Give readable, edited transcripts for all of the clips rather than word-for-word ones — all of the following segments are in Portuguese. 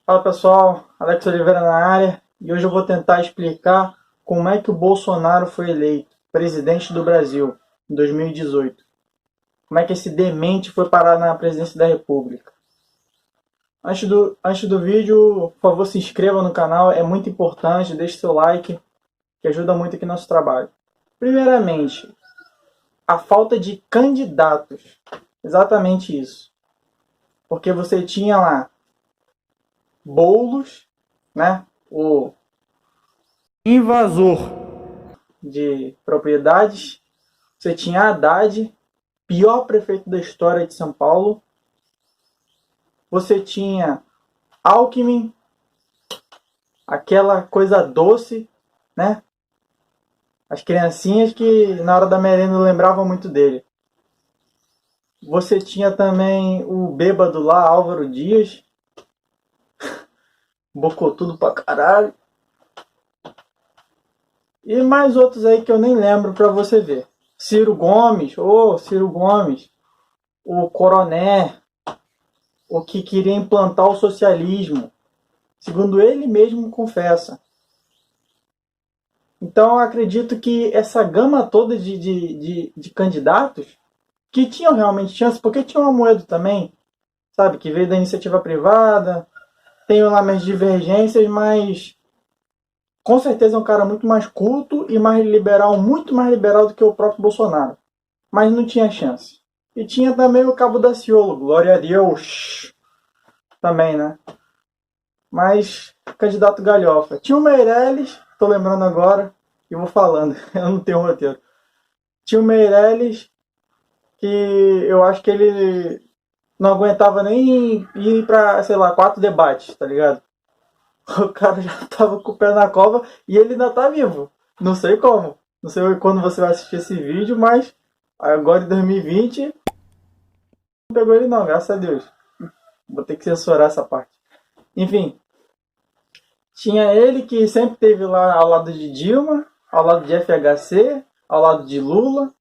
Fala pessoal, Alex Oliveira na área e hoje eu vou tentar explicar como é que o Bolsonaro foi eleito presidente do Brasil em 2018. Como é que esse demente foi parar na presidência da República. Antes do vídeo, por favor, se inscreva no canal, é muito importante, deixe seu like, que ajuda muito aqui no nosso trabalho. Primeiramente, a falta de candidatos. Exatamente isso. Porque você tinha lá Boulos, né? O invasor de propriedades. Você tinha Haddad, pior prefeito da história de São Paulo. Você tinha Alckmin, aquela coisa doce, né? As criancinhas que na hora da merenda lembravam muito dele. Você tinha também o bêbado lá, Álvaro Dias. Bocotudo pra caralho. E mais outros aí que eu nem lembro pra você ver. Ciro Gomes, Ciro Gomes. O Coroné, o que queria implantar o socialismo. Segundo ele mesmo confessa. Então eu acredito que essa gama toda de candidatos que tinham realmente chance, porque tinha o Amoedo também, sabe, que veio da iniciativa privada, tem lá minhas divergências, mas com certeza é um cara muito mais culto e mais liberal, muito mais liberal do que o próprio Bolsonaro. Mas não tinha chance. E tinha também o Cabo Daciolo, glória a Deus, também, né? Mas candidato galhofa. Tinha o Meirelles, tô lembrando agora, e vou falando, eu não tenho roteiro. Tinha o Meirelles, que eu acho que ele não aguentava nem ir pra, sei lá, 4 debates, tá ligado? O cara já tava com o pé na cova e ele ainda tá vivo. Não sei como. Não sei quando você vai assistir esse vídeo, mas agora em 2020 não pegou ele não, graças a Deus. Vou ter que censurar essa parte. Enfim, tinha ele que sempre teve lá ao lado de Dilma, ao lado de FHC, ao lado de Lula.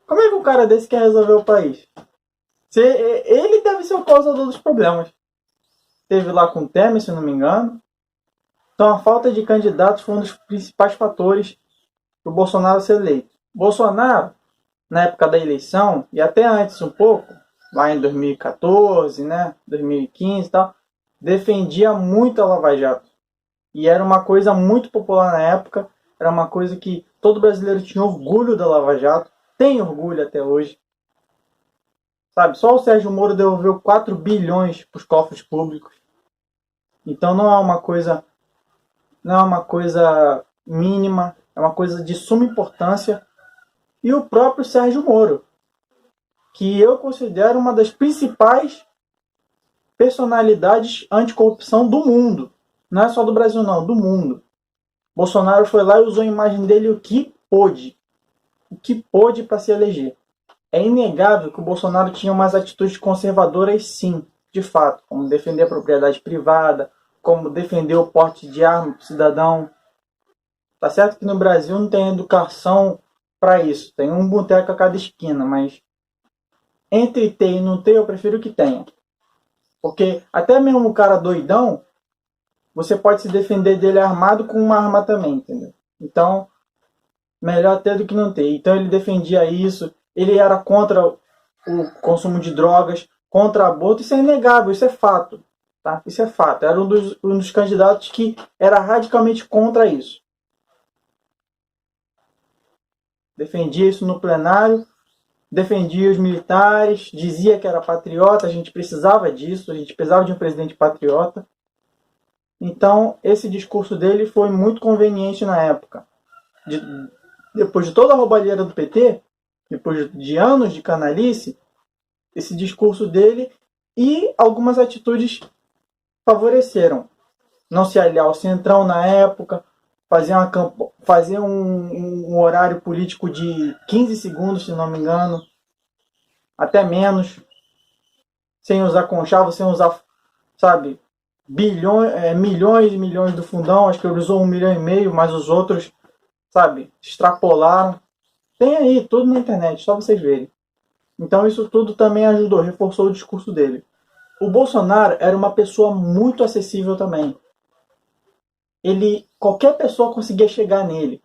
Como é que um cara desse quer resolver o país? Ele deve ser o causador dos problemas. Teve lá com o Temer, se não me engano. Então a falta de candidatos foi um dos principais fatores para o Bolsonaro ser eleito. Bolsonaro, na época da eleição, e até antes um pouco, lá em 2014, né, 2015 e tal, defendia muito a Lava Jato. E era uma coisa muito popular na época, era uma coisa que todo brasileiro tinha orgulho da Lava Jato, tem orgulho até hoje. Sabe, só o Sérgio Moro devolveu 4 bilhões para os cofres públicos. Então não é uma coisa mínima, é uma coisa de suma importância. E o próprio Sérgio Moro, que eu considero uma das principais personalidades anticorrupção do mundo. Não é só do Brasil não, do mundo. Bolsonaro foi lá e usou a imagem dele o que pôde. O que pôde para se eleger. É inegável que o Bolsonaro tinha umas atitudes conservadoras sim, de fato, como defender a propriedade privada, como defender o porte de arma para o cidadão. Tá certo que no Brasil não tem educação para isso, tem um boteco a cada esquina, mas entre ter e não ter, eu prefiro que tenha. Porque até mesmo o cara doidão, você pode se defender dele armado com uma arma também, entendeu? Então, melhor ter do que não ter. Então ele defendia isso, ele era contra o consumo de drogas, contra aborto, isso é inegável, isso é fato. Tá? Isso é fato. Era um dos candidatos que era radicalmente contra isso. Defendia isso no plenário, defendia os militares, dizia que era patriota, a gente precisava disso, a gente precisava de um presidente patriota. Então, esse discurso dele foi muito conveniente na época. Depois de toda a roubalheira do PT, depois de anos de canalice, esse discurso dele e algumas atitudes favoreceram. Não se aliar ao Centrão na época, fazer um horário político de 15 segundos, se não me engano, até menos, sem usar conchavo, sem usar, sabe, milhões e milhões do fundão. Acho que ele usou 1,5 milhão, mas os outros, sabe, extrapolaram. Tem aí tudo na internet, só vocês verem. Então isso tudo também ajudou, reforçou o discurso dele. O Bolsonaro era uma pessoa muito acessível também. Qualquer pessoa conseguia chegar nele.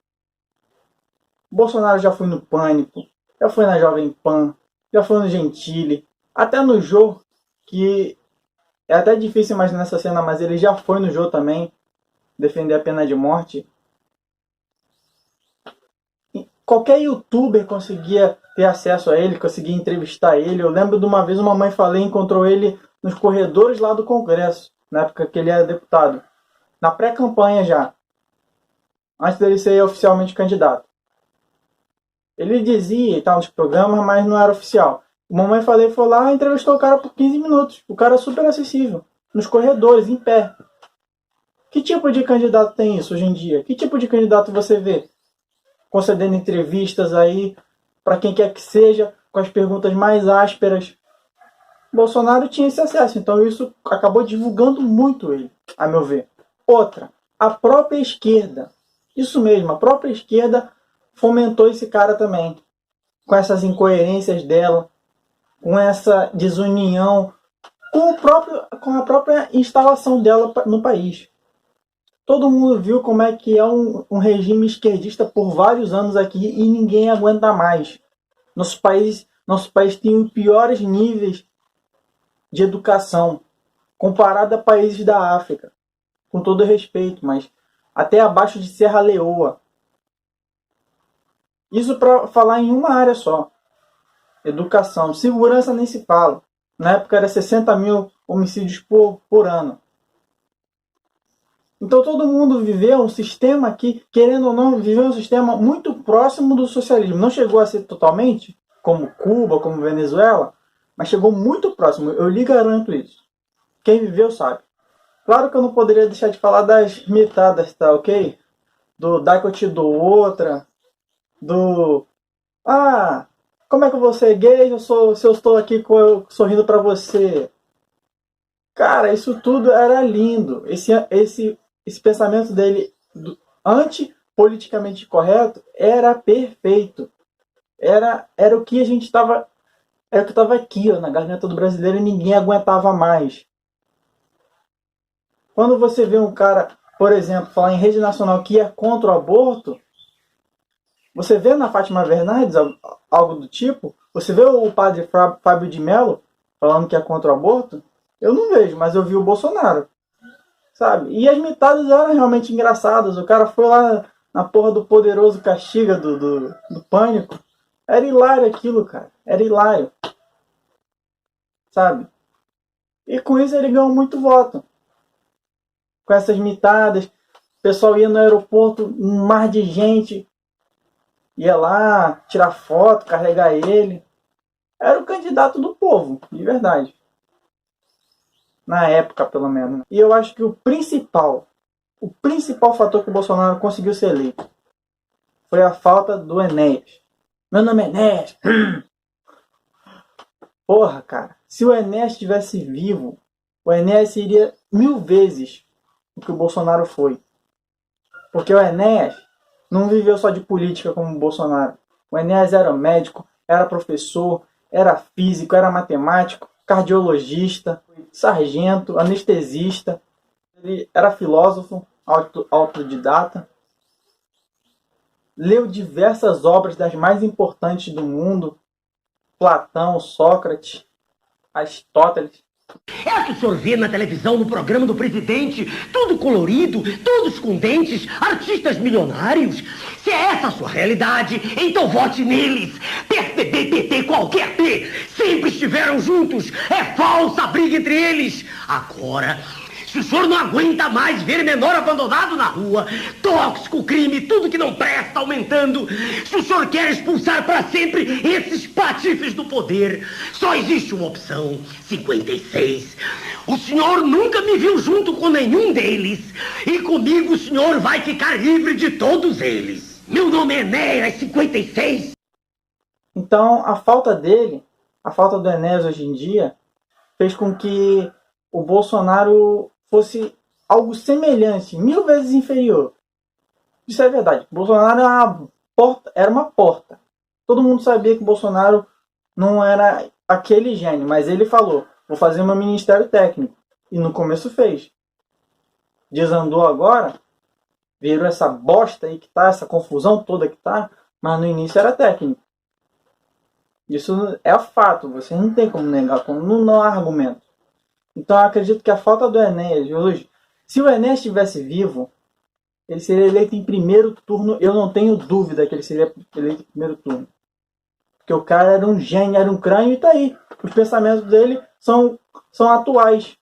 O Bolsonaro já foi no Pânico, já foi na Jovem Pan, já foi no Gentili, até no Jô, que é até difícil imaginar essa cena, mas ele já foi no Jô também, defender a pena de morte. Qualquer youtuber conseguia ter acesso a ele, conseguia entrevistar ele. Eu lembro de uma vez uma mãe falei, encontrou ele nos corredores lá do Congresso, na época que ele era deputado, na pré-campanha já, antes dele ser oficialmente candidato. Ele dizia e tal nos programas, mas não era oficial. Uma mãe falei, foi lá e entrevistou o cara por 15 minutos. O cara é super acessível, nos corredores, em pé. Que tipo de candidato tem isso hoje em dia? Que tipo de candidato você vê concedendo entrevistas aí para quem quer que seja, com as perguntas mais ásperas? Bolsonaro tinha esse acesso, então isso acabou divulgando muito ele, a meu ver. Outra, a própria esquerda, isso mesmo, a própria esquerda fomentou esse cara também, com essas incoerências dela, com essa desunião, com a própria instalação dela no país. Todo mundo viu como é que é um regime esquerdista por vários anos aqui e ninguém aguenta mais. Nosso país tem os piores níveis de educação, comparado a países da África. Com todo respeito, mas até abaixo de Serra Leoa. Isso para falar em uma área só. Educação. Segurança nem se fala. Na época era 60 mil homicídios por ano. Então todo mundo viveu um sistema que, querendo ou não, viveu um sistema muito próximo do socialismo. Não chegou a ser totalmente, como Cuba, como Venezuela, mas chegou muito próximo. Eu lhe garanto isso. Quem viveu sabe. Claro que eu não poderia deixar de falar das mitadas, tá ok? Do dá que eu te dou outra. Do... Ah, como é que eu vou ser gay se eu estou aqui sorrindo pra você? Cara, isso tudo era lindo. Esse pensamento dele anti-politicamente correto era perfeito. Era o que a gente estava... Era o que estava aqui, ó, na garganta do brasileiro e ninguém aguentava mais. Quando você vê um cara, por exemplo, falar em rede nacional que é contra o aborto, você vê na Fátima Bernardes algo do tipo? Você vê o padre Fábio de Mello falando que é contra o aborto? Eu não vejo, mas eu vi o Bolsonaro, sabe? E as mitadas eram realmente engraçadas. O cara foi lá na porra do Poderoso Castiga do Pânico. Era hilário aquilo, cara. Era hilário. Sabe? E com isso ele ganhou muito voto. Com essas mitadas. O pessoal ia no aeroporto, um mar de gente. Ia lá, tirar foto, carregar ele. Era o candidato do povo, de verdade. Na época, pelo menos. E eu acho que o principal fator que o Bolsonaro conseguiu ser eleito foi a falta do Enéas. Meu nome é Enéas. Porra, cara. Se o Enéas estivesse vivo, o Enéas seria 1000 vezes o que o Bolsonaro foi. Porque o Enéas não viveu só de política como o Bolsonaro. O Enéas era médico, era professor, era físico, era matemático, cardiologista, sargento, anestesista. Ele era filósofo, autodidata. Leu diversas obras das mais importantes do mundo. Platão, Sócrates, Aristóteles. É o que o senhor vê na televisão, no programa do presidente, tudo colorido, todos com dentes, artistas milionários. Se é essa a sua realidade, então vote neles. PSDB, PT, qualquer P, sempre estiveram juntos. É falsa a briga entre eles. Agora, se o senhor não aguenta mais ver menor abandonado na rua, tóxico, crime, tudo que não presta aumentando, se o senhor quer expulsar para sempre esses patifes do poder, só existe uma opção: 56. O senhor nunca me viu junto com nenhum deles, e comigo o senhor vai ficar livre de todos eles. Meu nome é Enéas 56. Então, a falta do Enéas hoje em dia, fez com que o Bolsonaro fosse algo semelhante, 1000 vezes inferior. Isso é verdade. Bolsonaro era uma porta. Todo mundo sabia que o Bolsonaro não era aquele gênio, mas ele falou: vou fazer meu ministério técnico. E no começo fez. Desandou agora, virou essa bosta aí que tá, essa confusão toda que tá, mas no início era técnico. Isso é fato, você não tem como negar, não há argumento. Então eu acredito que a falta do Enéas hoje, se o Enéas estivesse vivo, ele seria eleito em primeiro turno, eu não tenho dúvida que ele seria eleito em primeiro turno. Porque o cara era um gênio, era um crânio e tá aí. Os pensamentos dele são atuais.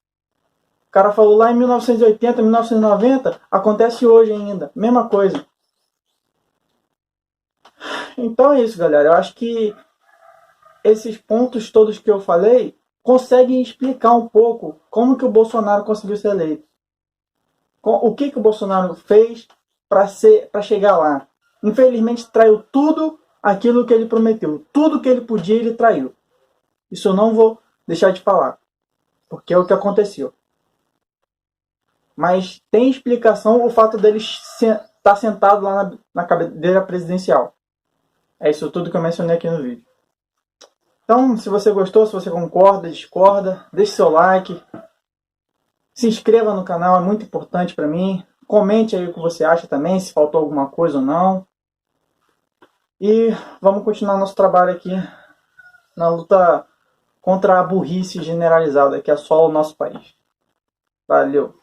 O cara falou lá em 1980, 1990, acontece hoje ainda. Mesma coisa. Então é isso, galera. Eu acho que esses pontos todos que eu falei conseguem explicar um pouco como que o Bolsonaro conseguiu ser eleito. O que o Bolsonaro fez para chegar lá. Infelizmente traiu tudo aquilo que ele prometeu. Tudo que ele podia, ele traiu. Isso eu não vou deixar de falar. Porque é o que aconteceu. Mas tem explicação o fato dele estar sentado lá na cadeira presidencial. É isso tudo que eu mencionei aqui no vídeo. Então, se você gostou, se você concorda, discorda, deixe seu like. Se inscreva no canal, é muito importante para mim. Comente aí o que você acha também, se faltou alguma coisa ou não. E vamos continuar nosso trabalho aqui na luta contra a burrice generalizada que assola o nosso país. Valeu!